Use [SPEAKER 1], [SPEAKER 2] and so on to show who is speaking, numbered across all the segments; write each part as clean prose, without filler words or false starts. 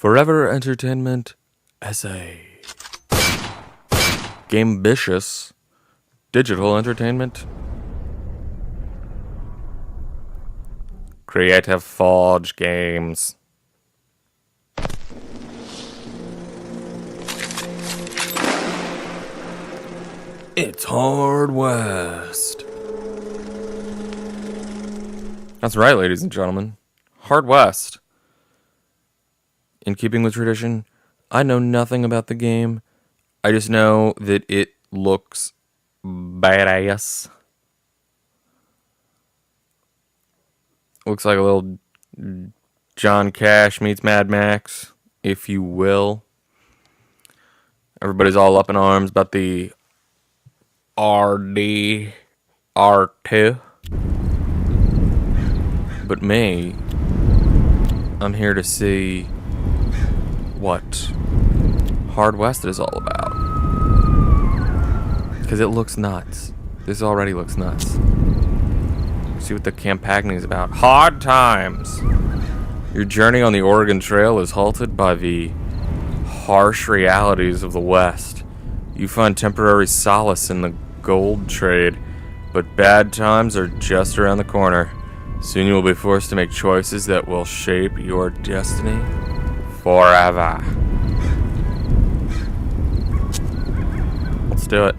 [SPEAKER 1] Forever Entertainment SA. Gamebitious Digital Entertainment. Creative Forge Games. It's Hard West. That's right, ladies and gentlemen. Hard West. In keeping with tradition, I know nothing about the game. I just know that it looks badass. Looks like a little John Cash meets Mad Max, if you will. Everybody's all up in arms about the RD R2. But me, I'm here to see what Hard West is all about. Because it looks nuts. This already looks nuts. See what the Campagna is about. Hard times! Your journey on the Oregon Trail is halted by the harsh realities of the West. You find temporary solace in the gold trade, but bad times are just around the corner. Soon you will be forced to make choices that will shape your destiny forever. Let's do it.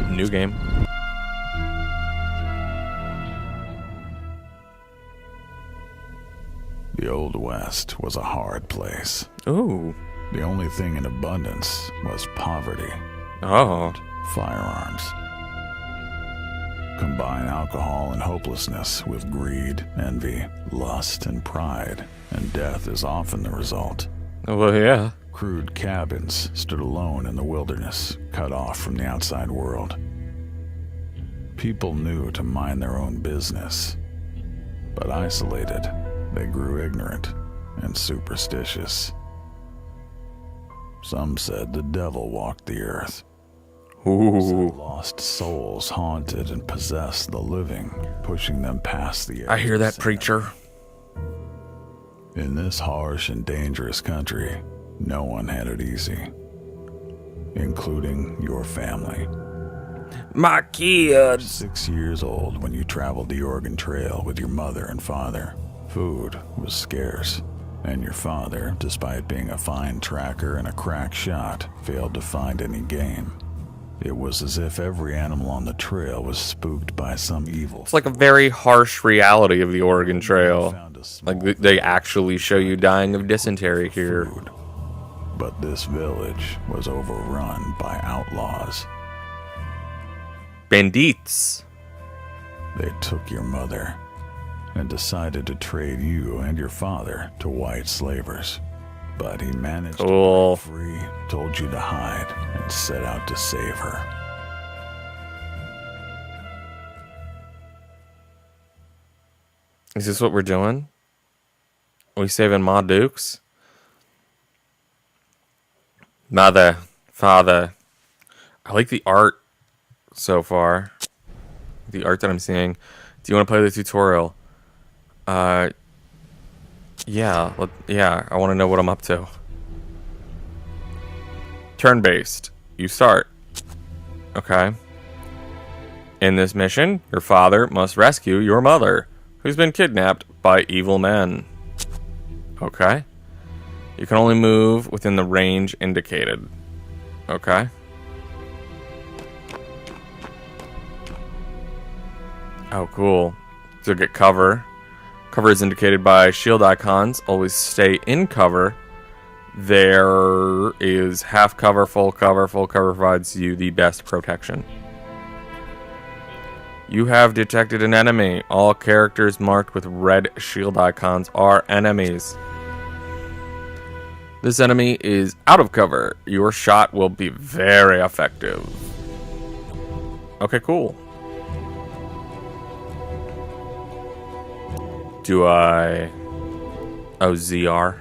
[SPEAKER 1] New game.
[SPEAKER 2] The Old West was a hard place.
[SPEAKER 1] Ooh.
[SPEAKER 2] The only thing in abundance was poverty.
[SPEAKER 1] Oh.
[SPEAKER 2] Firearms. Combine alcohol and hopelessness with greed, envy, lust, and pride, and death is often the result.
[SPEAKER 1] Well, yeah.
[SPEAKER 2] Crude cabins stood alone in the wilderness, cut off from the outside world. People knew to mind their own business, but isolated, they grew ignorant and superstitious. Some said the devil walked the earth.
[SPEAKER 1] Ooh.
[SPEAKER 2] Lost souls haunted and possessed the living, pushing them past the edge.
[SPEAKER 1] I hear that, preacher.
[SPEAKER 2] In this harsh and dangerous country, no one had it easy, including your family.
[SPEAKER 1] My kids.
[SPEAKER 2] 6 years old when you traveled the Oregon Trail with your mother and father. Food was scarce, and your father, despite being a fine tracker and a crack shot, failed to find any game. It was as if every animal on the trail was spooked by some evil.
[SPEAKER 1] It's like a very harsh reality of the Oregon Trail. Like they actually show you dying of dysentery here.
[SPEAKER 2] Food. But this village was overrun by outlaws.
[SPEAKER 1] Bandits.
[SPEAKER 2] They took your mother and decided to trade you and your father to white slavers. But he managed to break free, told you to hide, and set out to save her.
[SPEAKER 1] Is this what we're doing? Are we saving Ma Dukes? Mother, father. I like the art so far. The art that I'm seeing. Do you want to play the tutorial? Yeah, I want to know what I'm up to. Turn-based. You start. Okay. In this mission, your father must rescue your mother, who's been kidnapped by evil men. Okay. You can only move within the range indicated. Okay. Oh, cool. So get cover. Cover is indicated by shield icons. Always stay in cover. There is half cover, full cover. Full cover provides you the best protection. You have detected an enemy. All characters marked with red shield icons are enemies. This enemy is out of cover. Your shot will be very effective. Okay, cool. Do I... Oh, ZR.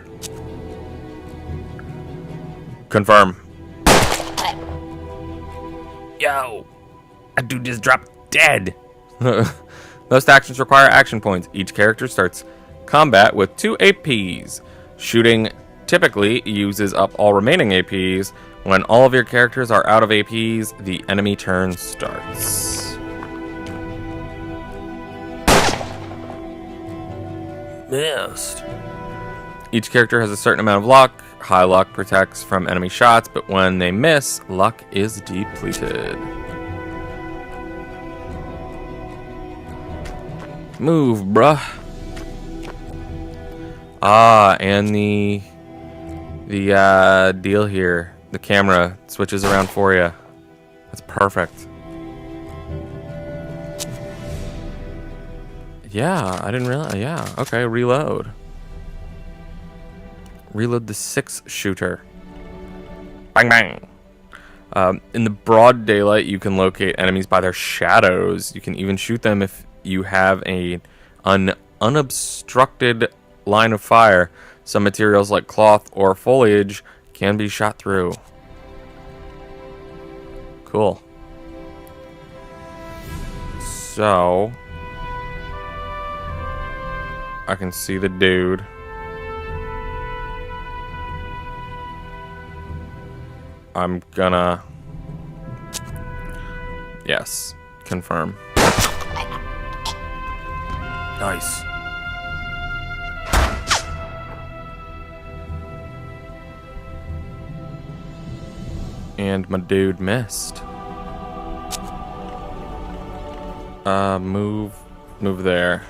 [SPEAKER 1] Confirm. Yo! That dude just dropped dead. Most actions require action points. Each character starts combat with 2 APs. Shooting typically uses up all remaining APs. When all of your characters are out of APs, the enemy turn starts. Missed. Each character has a certain amount of luck. High luck protects from enemy shots, but when they miss, luck is depleted. Move, bruh. And the deal here. The camera switches around for you. That's perfect. Yeah, I didn't realize. Yeah, okay, reload. Reload the 6-shooter. Bang, bang. In the broad daylight, you can locate enemies by their shadows. You can even shoot them if you have an unobstructed line of fire. Some materials like cloth or foliage can be shot through. Cool. So I can see the dude. I'm gonna... Yes. Confirm. Nice. And my dude missed. Move there.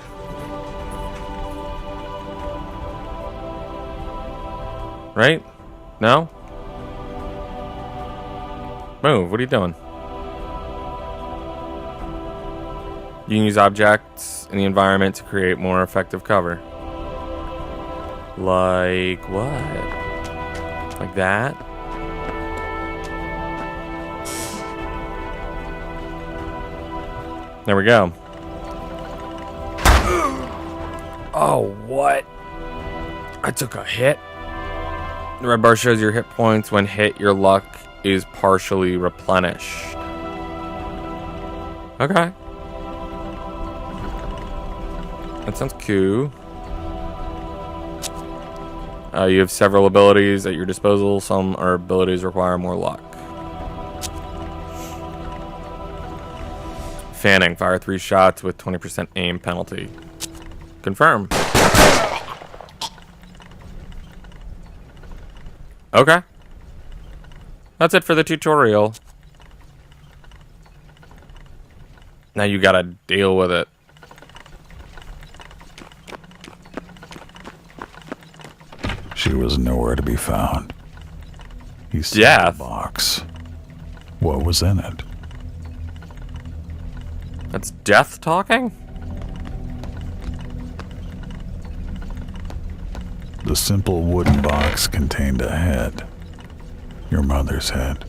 [SPEAKER 1] Right? No? Move, what are you doing? You can use objects in the environment to create more effective cover. Like what? Like that? There we go. Oh, what? I took a hit. The red bar shows your hit points. When hit, your luck is partially replenished. Okay. That sounds cool. You have several abilities at your disposal. Some abilities require more luck. Fanning. Fire 3 shots with 20% aim penalty. Confirm. Okay. That's it for the tutorial. Now you gotta deal with it.
[SPEAKER 2] She was nowhere to be found. He saw
[SPEAKER 1] Death.
[SPEAKER 2] the box. What was in it?
[SPEAKER 1] That's death talking?
[SPEAKER 2] The simple wooden box contained a head. Your mother's head.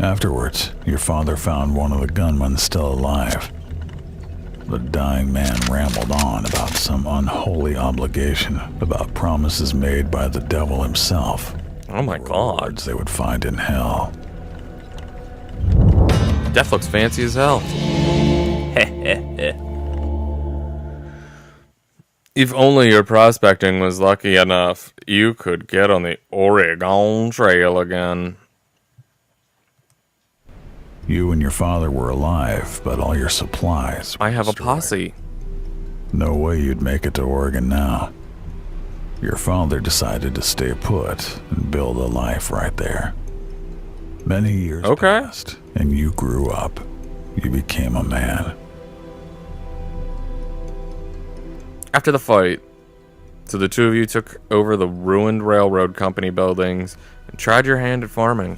[SPEAKER 2] Afterwards, your father found one of the gunmen still alive. The dying man rambled on about some unholy obligation, about promises made by the devil himself.
[SPEAKER 1] Oh my god.
[SPEAKER 2] Rewards they would find in hell.
[SPEAKER 1] Death looks fancy as hell. If only your prospecting was lucky enough, you could get on the Oregon Trail again.
[SPEAKER 2] You and your father were alive, but all your supplies were
[SPEAKER 1] I have a
[SPEAKER 2] destroyed.
[SPEAKER 1] posse.
[SPEAKER 2] No way you'd make it to Oregon now. Your father decided to stay put and build a life right there. Many years passed, and you grew up. You became a man.
[SPEAKER 1] After the fight, so the two of you took over the ruined railroad company buildings and tried your hand at farming.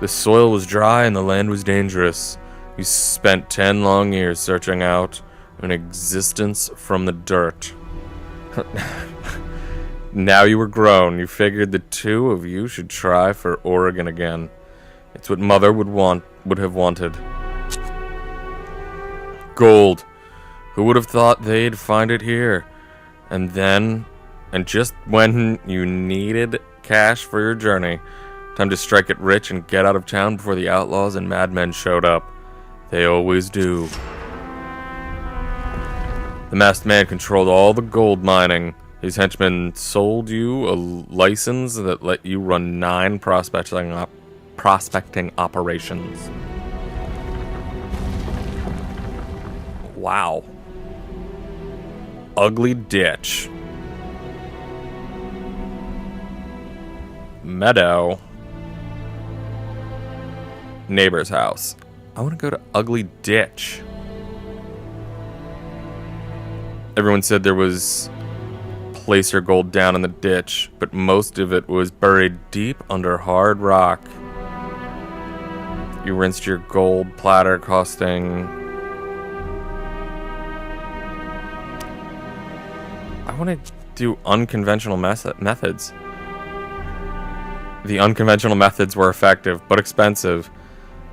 [SPEAKER 1] The soil was dry and the land was dangerous. You spent 10 long years searching out an existence from the dirt. Now you were grown, you figured the two of you should try for Oregon again. It's what Mother would have wanted. Gold. Who would have thought they'd find it here? And just when you needed cash for your journey, Time to strike it rich and get out of town before the outlaws and madmen showed up. They always do. The masked man controlled all the gold mining. His henchmen sold you a license that let you run 9 prospecting operations. Wow. Ugly Ditch. Meadow. Neighbor's house. I want to go to Ugly Ditch. Everyone said there was placer gold down in the ditch, but most of it was buried deep under hard rock. You rinsed your gold platter costing... I want to do unconventional methods. The unconventional methods were effective, but expensive.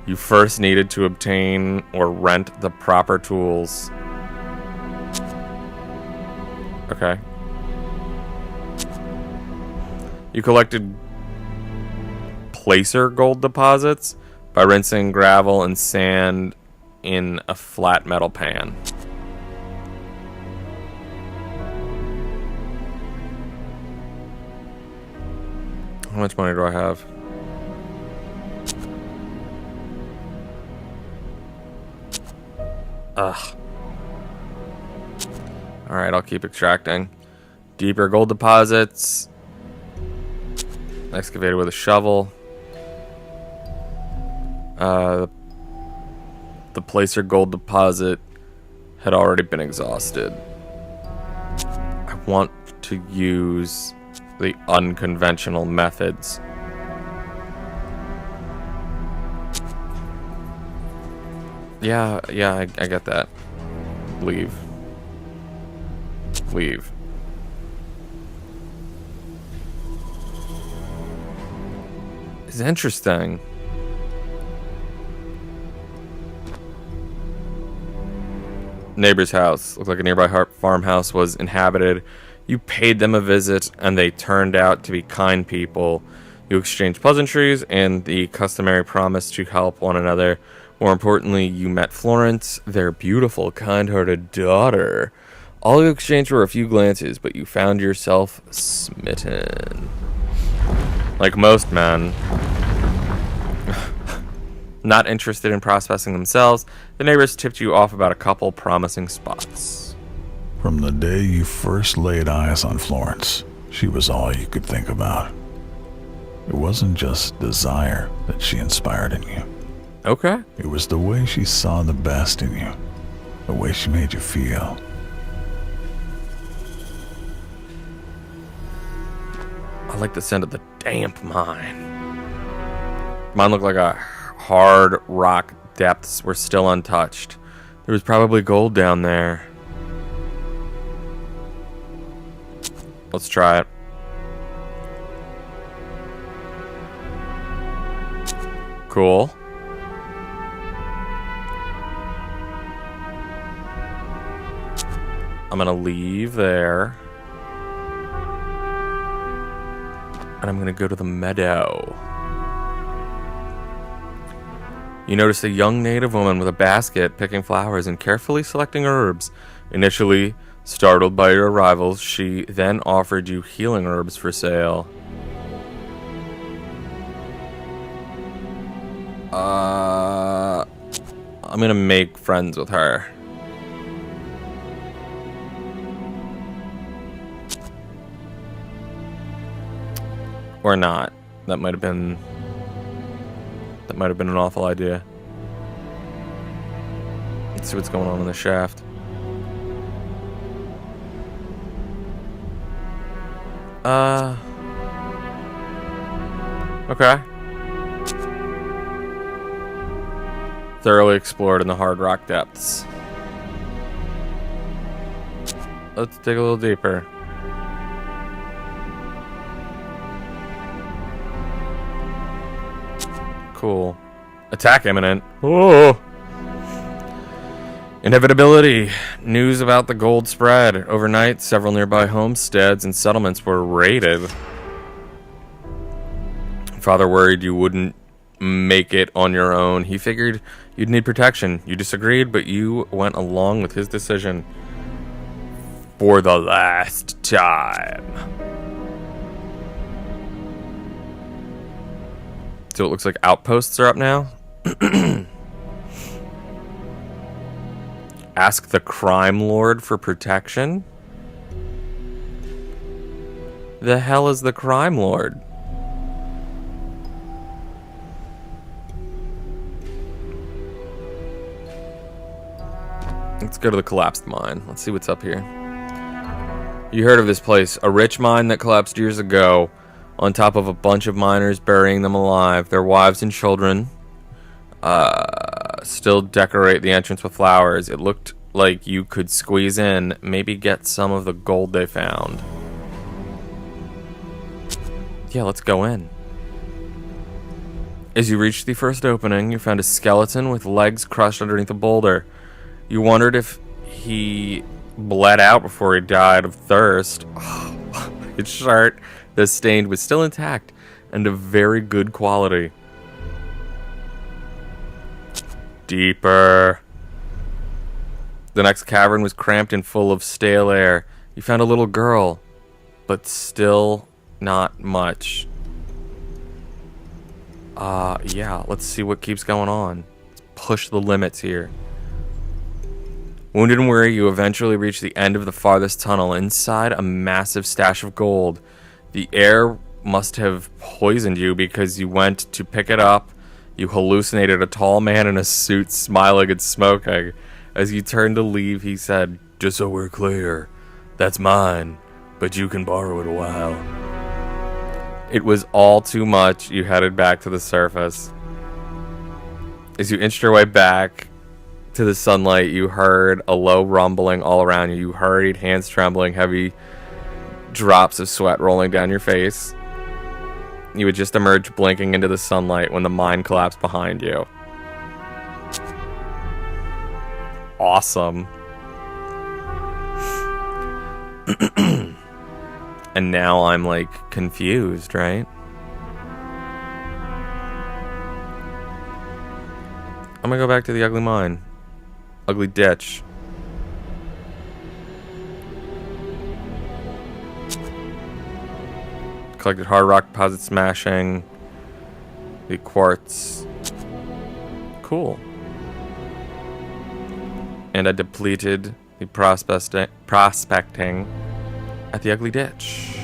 [SPEAKER 1] You first needed to obtain or rent the proper tools. Okay. You collected placer gold deposits by rinsing gravel and sand in a flat metal pan. How much money do I have? Ugh. Alright, I'll keep extracting. Deeper gold deposits. Excavated with a shovel. The placer gold deposit had already been exhausted. I want to use the unconventional methods. Yeah, I get that. Leave. Leave. It's interesting. Neighbor's house. Looked like a nearby farmhouse was inhabited. You paid them a visit, and they turned out to be kind people. You exchanged pleasantries and the customary promise to help one another. More importantly, you met Florence, their beautiful, kind-hearted daughter. All you exchanged were a few glances, but you found yourself smitten. Like most men, not interested in prospecting themselves, the neighbors tipped you off about a couple promising spots.
[SPEAKER 2] From the day you first laid eyes on Florence, she was all you could think about. It wasn't just desire that she inspired in you.
[SPEAKER 1] Okay.
[SPEAKER 2] It was the way she saw the best in you, the way she made you feel.
[SPEAKER 1] I like the scent of the damp mine. Mine looked like a hard rock depths were still untouched. There was probably gold down there. Let's try it. Cool. I'm gonna leave there. And I'm gonna go to the meadow. You notice a young native woman with a basket picking flowers and carefully selecting herbs. Initially startled by your arrival, she then offered you healing herbs for sale. I'm gonna make friends with her. Or not. That might have been an awful idea. Let's see what's going on in the shaft. Okay. Thoroughly explored in the hard rock depths. Let's dig a little deeper. Cool. Attack imminent. Oh! Inevitability. News about the gold spread. Overnight, several nearby homesteads and settlements were raided. father worried you wouldn't make it on your own. He figured you'd need protection. You disagreed, but you went along with his decision. For the last time. So it looks like outposts are up now. Ask the crime lord for protection? The hell is the crime lord? Let's go to the collapsed mine. Let's see what's up here. You heard of this place. A rich mine that collapsed years ago on top of a bunch of miners burying them alive. Their wives and children still decorate the entrance with flowers. It looked like you could squeeze in, maybe get some of the gold they found. Yeah, let's go in. As you reached the first opening, you found a skeleton with legs crushed underneath a boulder. You wondered if he bled out before he died of thirst. His shirt, the stained, was still intact and of very good quality. Deeper. The next cavern was cramped and full of stale air. You found a little girl, but still not much. Yeah, let's see what keeps going on. Let's push the limits here. Wounded and weary, you eventually reach the end of the farthest tunnel. Inside, a massive stash of gold. The air must have poisoned you because you went to pick it up. You hallucinated a tall man in a suit smiling and smoking. As you turned to leave, he said, "Just so we're clear, that's mine, but you can borrow it a while." It was all too much. You headed back to the surface. As you inched your way back to the sunlight, you heard a low rumbling all around you. You hurried, hands trembling, heavy drops of sweat rolling down your face. You had just emerged blinking into the sunlight when the mine collapsed behind you. Awesome. And now I'm like confused, right? I'm gonna go back to the ugly mine. Ugly ditch. Collected hard rock deposit smashing. The quartz. Cool. And I depleted the prospecting at the ugly ditch.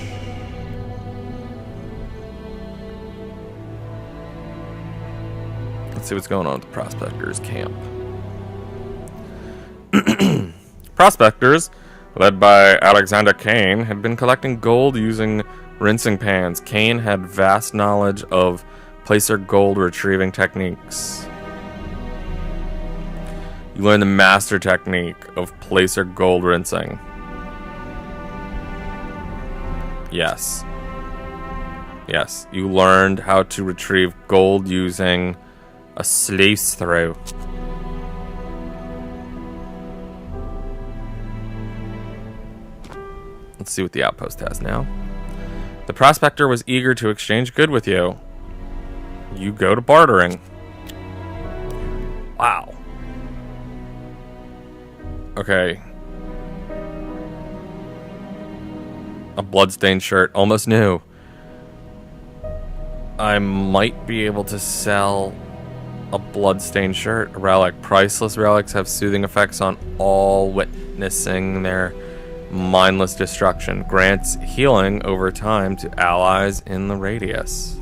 [SPEAKER 1] Let's see what's going on with the prospectors camp. Prospectors, led by Alexander Kane, had been collecting gold using rinsing pans. Kane had vast knowledge of placer gold retrieving techniques. You learned the master technique of placer gold rinsing. Yes. Yes, you learned how to retrieve gold using a sluice through. Let's see what the outpost has now. The prospector was eager to exchange good with you. You go to bartering. Wow. Okay. A bloodstained shirt, almost new. I might be able to sell a bloodstained shirt. A relic. Priceless relics have soothing effects on all witnessing their mindless destruction. Grants healing over time to allies in the radius.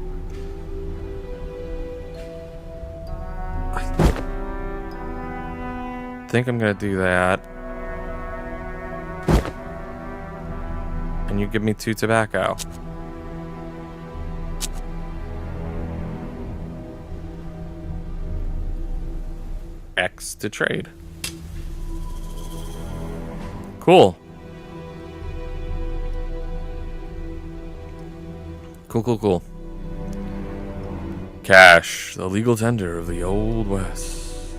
[SPEAKER 1] I think I'm gonna do that. And you give me 2 tobacco. X to trade. Cool. Cool. Cash, the legal tender of the Old West.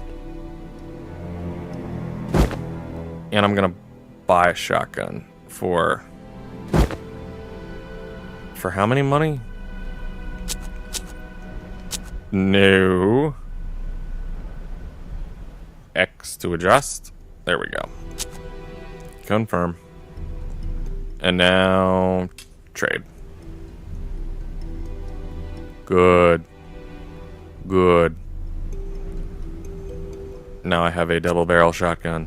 [SPEAKER 1] And I'm gonna buy a shotgun for how many money? No. X to adjust. There we go. Confirm. And now trade. Good. Good. Now I have a double barrel shotgun.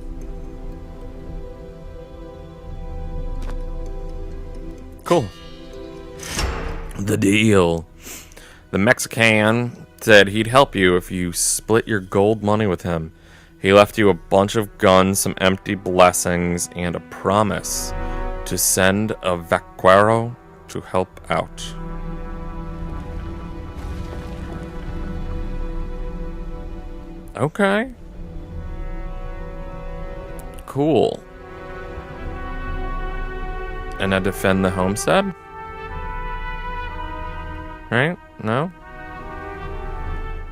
[SPEAKER 1] Cool. The deal. The Mexican said he'd help you if you split your gold money with him. He left you a bunch of guns, some empty blessings, and a promise to send a vaquero to help out. Okay. Cool. And I defend the homestead? Right? No?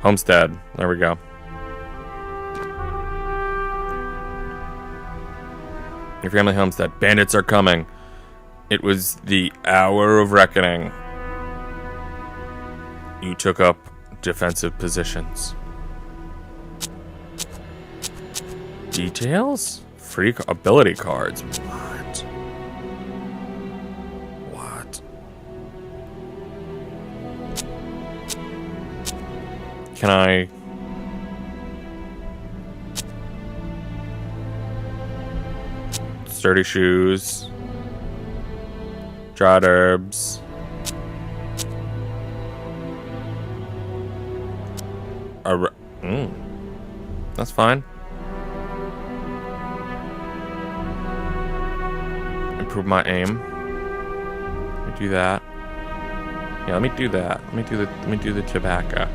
[SPEAKER 1] Homestead. There we go. Your family homestead. Bandits are coming. It was the hour of reckoning. You took up defensive positions. Details? Free ability cards. What? What? Can I... Sturdy shoes. Dried herbs. That's fine. Improve my aim. Let me do that. Yeah, let me do that. Let me do the tobacco.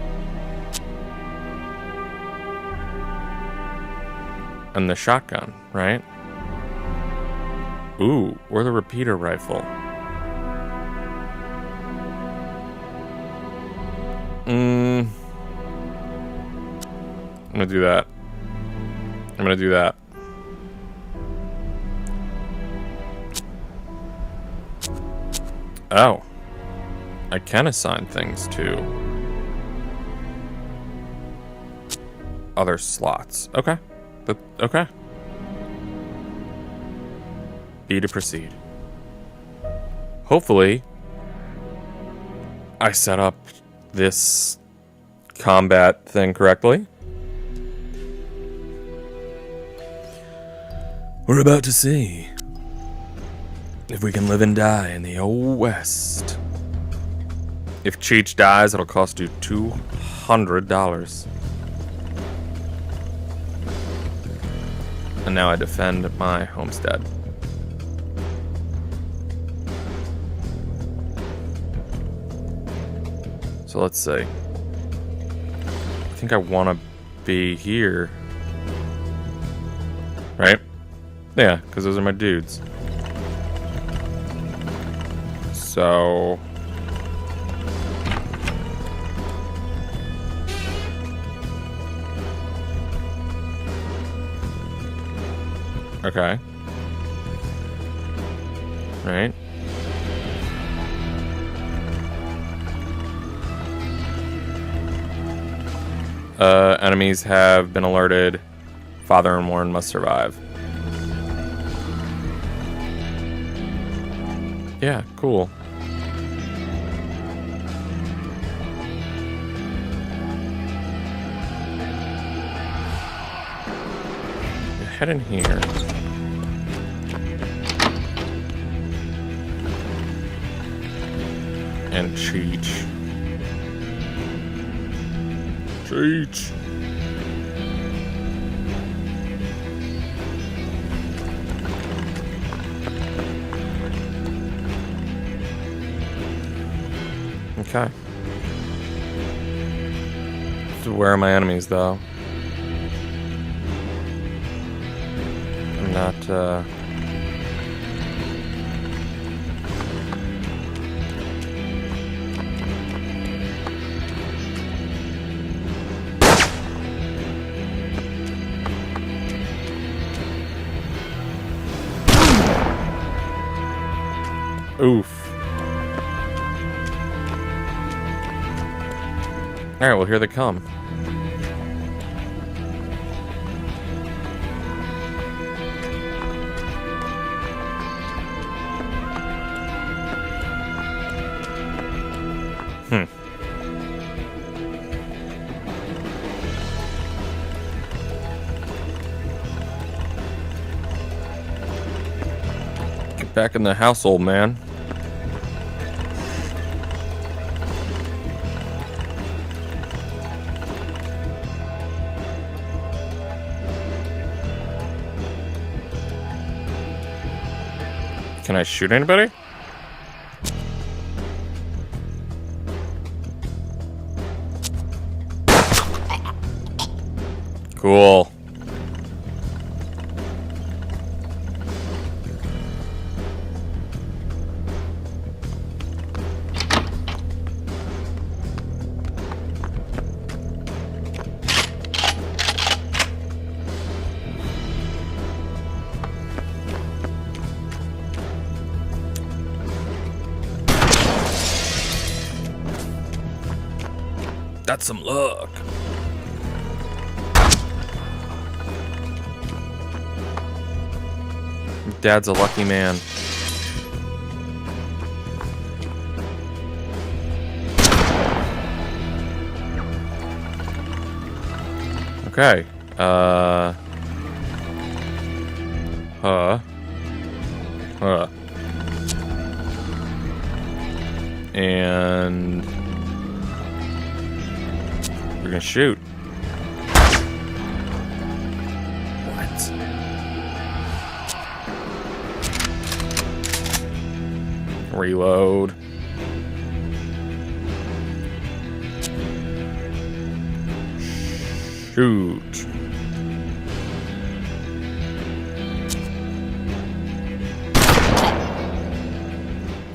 [SPEAKER 1] And the shotgun, right? Ooh, or the repeater rifle. I'm gonna do that. I'm gonna do that. Oh. I can assign things to other slots. Okay. Okay. B to proceed. Hopefully, I set up this combat thing correctly. We're about to see if we can live and die in the old West. If Cheech dies, it'll cost you $200. And now I defend my homestead. So let's see. I think I want to be here. Right? Yeah, because those are my dudes. So... Okay. Right. Enemies have been alerted. Father and Warren must survive. Yeah, cool. Head in here. And Cheech. Cheech. Okay. So where are my enemies, though? I'm not, Oof. Alright, well, here they come. Get back in the house, old man. Can I shoot anybody? Cool. That's some luck. Dad's a lucky man. Okay. And we're gonna shoot. What? Reload. Shoot.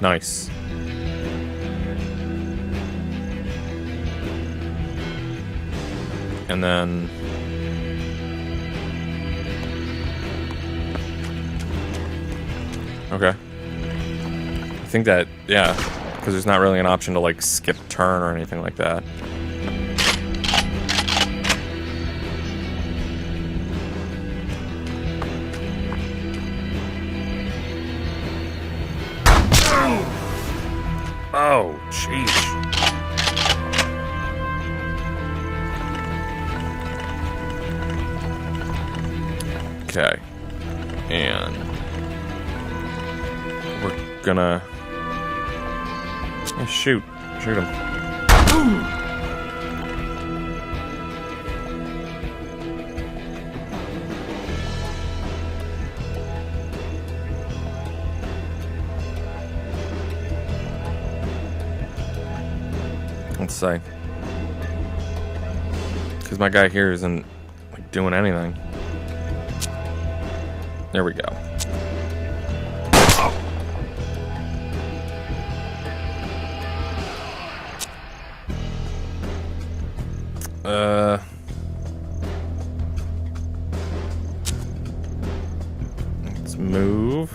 [SPEAKER 1] Nice. And then okay. I think that, yeah, because there's not really an option to like skip turn or anything like that. Oh, jeez. Okay. And we're gonna shoot him. Let's say, because my guy here isn't like doing anything. There we go. Let's move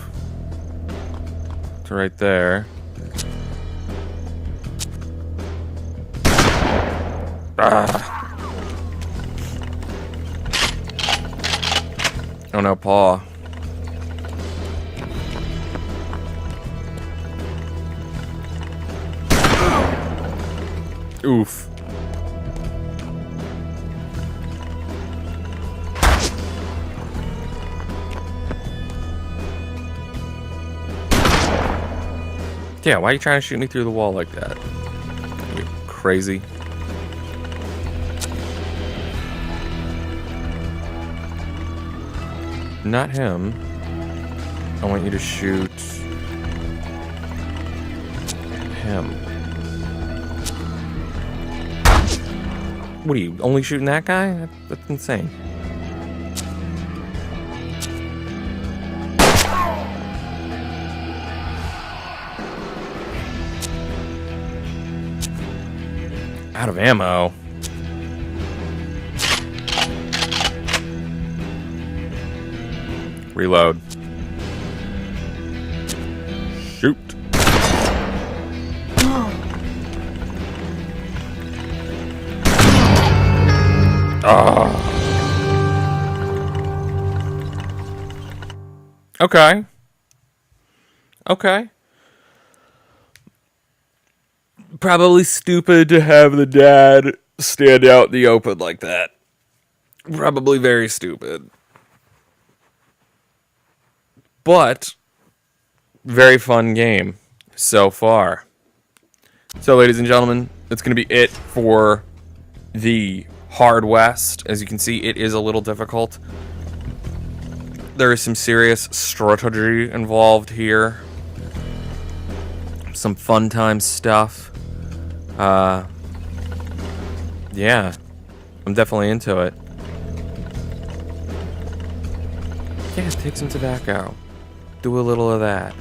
[SPEAKER 1] to right there. Oh no, paw. Oof. Yeah, why are you trying to shoot me through the wall like that? You crazy. Not him. I want you to shoot him. What are you, only shooting that guy? That's insane. Out of ammo. Reload. Shoot. Okay. Okay. Probably stupid to have the dad stand out in the open like that. Probably very stupid. But very fun game so far. So, ladies and gentlemen, that's going to be it for the Hard West. As you can see, it is a little difficult. There is some serious strategy involved here. Some fun time stuff. Yeah, I'm definitely into it. Yeah, take some tobacco. Do a little of that.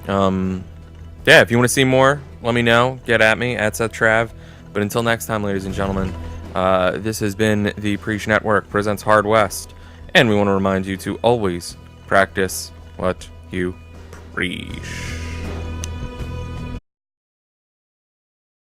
[SPEAKER 1] Yeah, if you want to see more, let me know. Get at me, at SethTrav. But until next time, ladies and gentlemen, this has been the Preach Network presents Hard West. And we want to remind you to always practice what you preach.